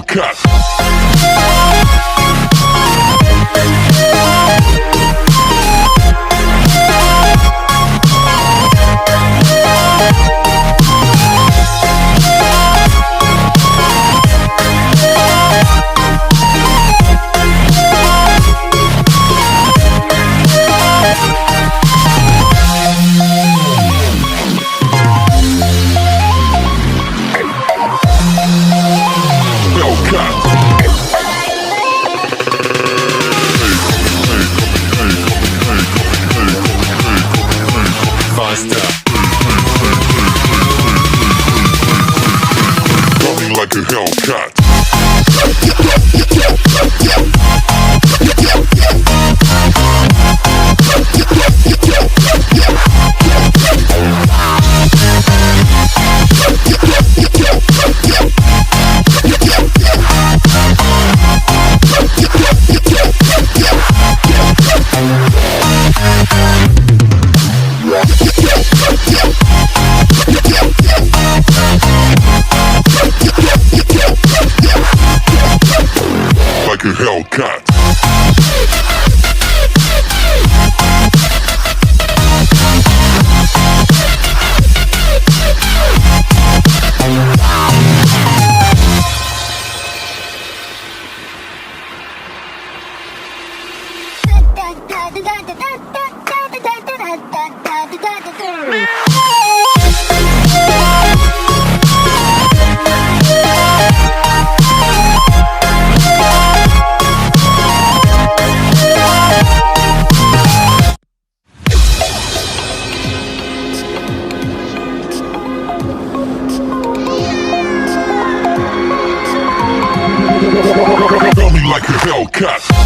Hellcat. Running like a Hellcat. Like a Hellcat. Coming like a Hellcat.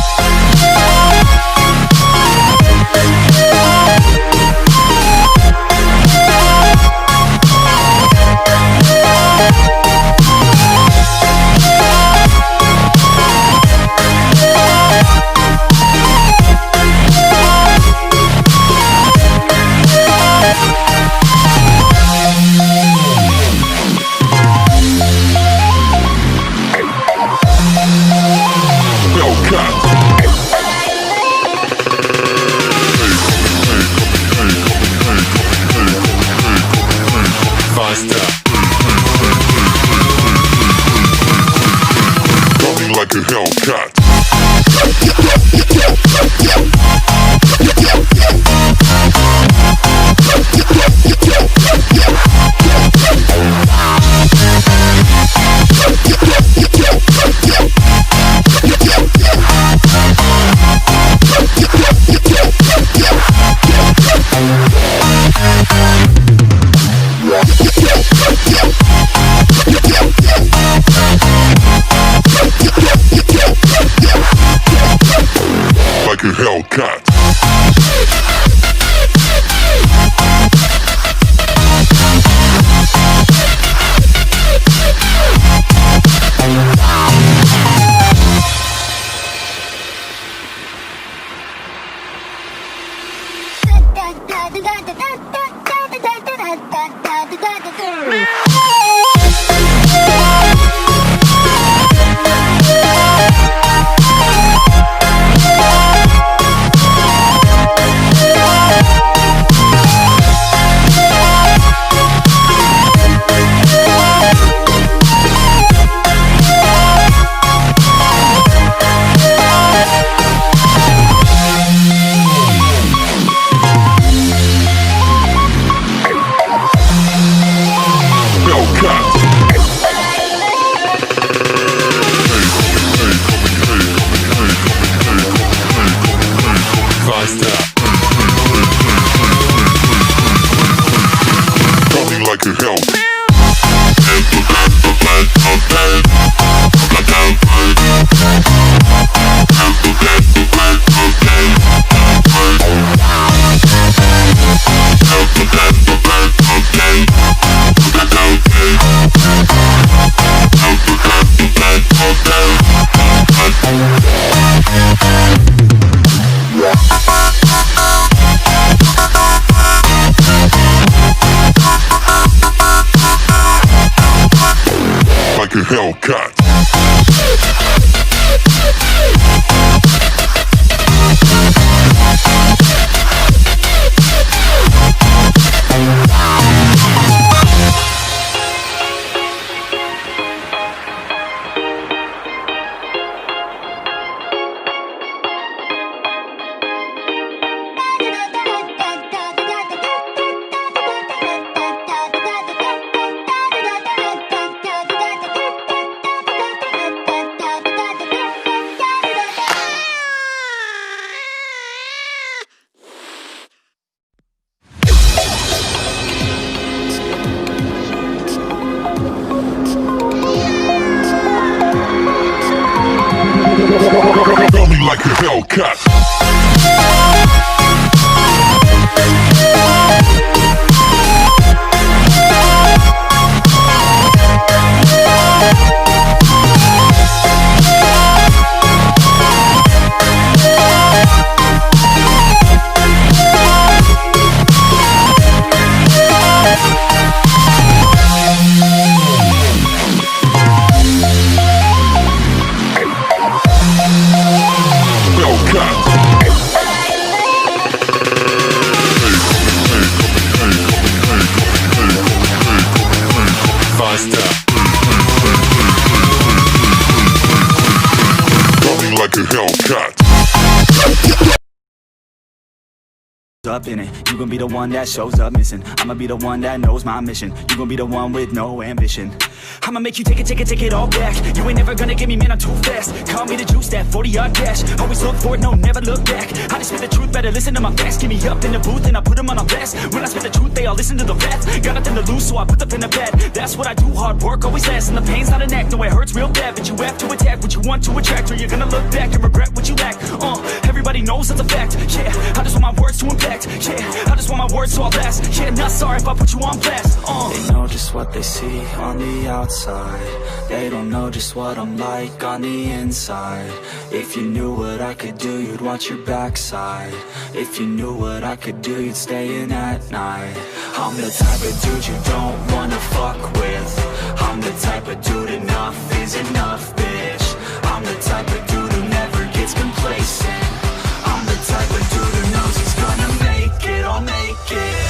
Coming like a Hellcat. Like a Hellcat. like a Hellcat. Like a Hellcat. Up in it, you gon' be the one that shows up missing. I'ma be the one that knows my mission. You gon' be the one with no ambition. I'ma make you take it all back. You ain't never gonna get me, man, I'm too fast. Call me the juice, that 40-yard dash. Always look forward, no, never look back. I just spit the truth, better listen to my facts. Get me up in the booth and I put them on a blast. When I spit the truth, they all listen to the rap. Got nothing to lose, so I put the pen to bed. That's what I do, hard work always lasts. And the pain's not an act, no, it hurts real bad. But you have to attack what you want to attract, or you're gonna look back and regret what you lack. Everybody knows that's a fact. Yeah, I just want my words to impact. Yeah, I just want my words to all last. Yeah, not sorry if I put you on blast. They know just what they see on the outside. They don't know just what I'm like on the inside. If you knew what I could do, you'd watch your backside. If you knew what I could do, you'd stay in at night. I'm the type of dude you don't wanna fuck with. I'm the type of dude enough is enough, bitch. I'm the type of dude who never gets complacent. I'm the type of dude who knows he's gonna make it, I'll make it.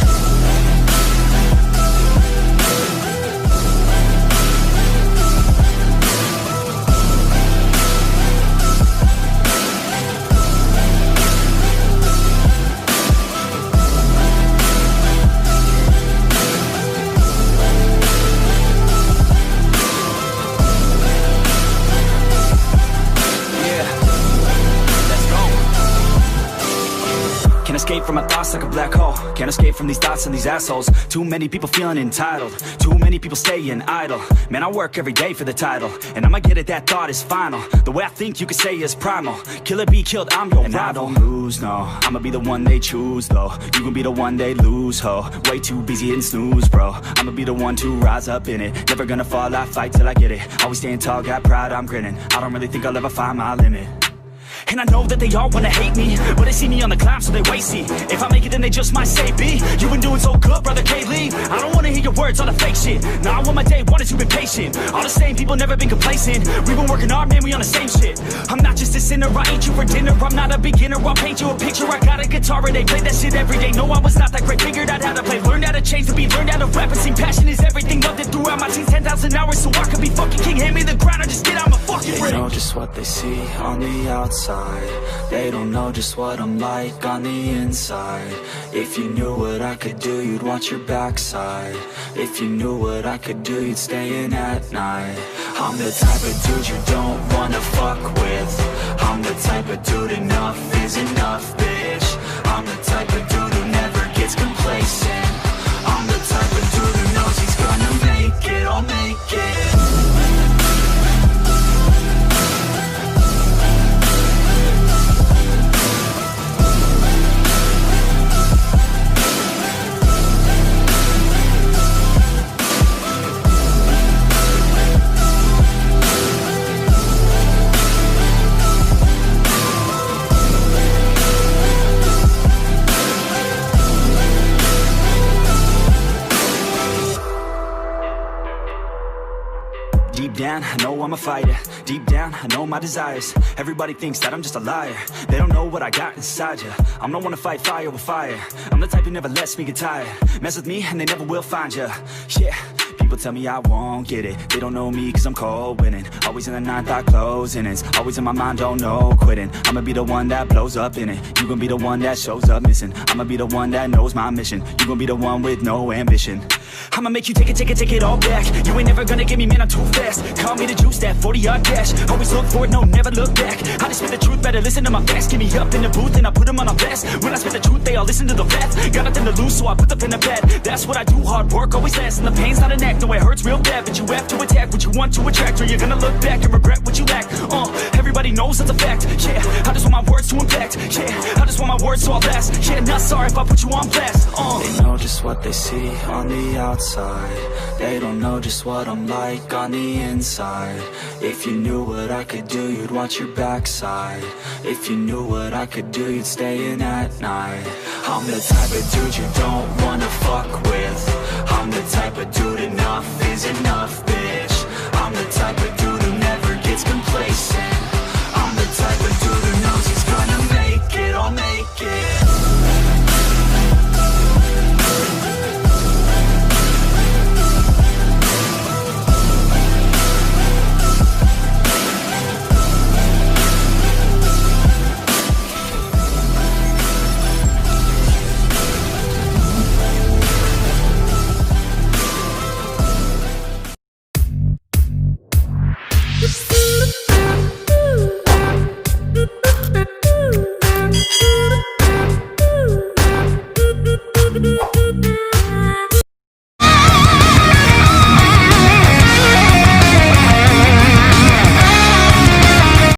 Can't escape from my thoughts like a black hole. Can't escape from these thoughts and these assholes. Too many people feeling entitled. Too many people staying idle. Man, I work every day for the title, and I'ma get it, that thought is final. The way I think you could say is primal. Kill or be killed, I'm your rival. I don't lose, no. I'ma be the one they choose, though. You gon' be the one they lose, ho. Way too busy hitting snooze, bro. I'ma be the one to rise up in it. Never gonna fall, I fight till I get it. Always staying tall, got pride, I'm grinning. I don't really think I'll ever find my limit. And I know that they all wanna hate me, but they see me on the climb, so they wait, see. If I make it, then they just might say, B, you been doing so good, brother K-Lee. I don't wanna hear your words, all the fake shit. Now I want my day, one is you been patient. All the same people, never been complacent. We been working hard, man, we on the same shit. I'm not just a sinner, I ain't you for dinner. I'm not a beginner, I'll paint you a picture. I got a guitar and they play that shit every day. No, I was not that great, figured out how to play. Learned how to change the beat, learned how to rap and sing. Passion is everything, loved it throughout my teens. 10,000 hours, so I could be fucking king. Hand me the grind, I just get out my fucking ring. They know just what they see on the outside. They don't know just what I'm like on the inside. If you knew what I could do, you'd watch your backside. If you knew what I could do, you'd stay in at night. I'm the type of dude you don't wanna fuck with. I'm the type of dude enough is enough, bitch. I'm the type of dude who never gets complacent. I'm the type of dude who knows he's gonna make it, I'll make it. Deep down, I know I'm a fighter. Deep down, I know my desires. Everybody thinks that I'm just a liar. They don't know what I got inside ya. I'm the one to fight fire with fire. I'm the type who never lets me get tired. Mess with me and they never will find ya. Yeah, people tell me I won't get it. They don't know me cause I'm cold winning. Always in the ninth, I closing. It's always in my mind, don't know quitting. I'ma be the one that blows up in it. You gon' be the one that shows up missing. I'ma be the one that knows my mission. You gon' be the one with no ambition. I'ma make you take it all back. You ain't never gonna get me, man, I'm too fast. Call me the juice, that 40-yard dash. Always look forward, no, never look back. I just spit the truth, better listen to my facts. Get me up in the booth and I put them on a blast. When I spit the truth, they all listen to the rap. Got nothing to lose, so I put the pen to bed. That's what I do, hard work always lasts. And the pain's not an act, no, it hurts real bad. But you have to attack what you want to attract, or you're gonna look back and regret what you lack. Everybody knows knows that's a fact. Yeah, I just want my words to impact. Yeah, I just want my words to all last. Yeah, not sorry if I put you on blast. They know just what they see on the outside. They don't know just what I'm like on the inside. If you knew what I could do, you'd watch your backside. If you knew what I could do, you'd stay in at night. I'm the type of dude you don't wanna fuck with. I'm the type of dude enough is enough, bitch. I'm the type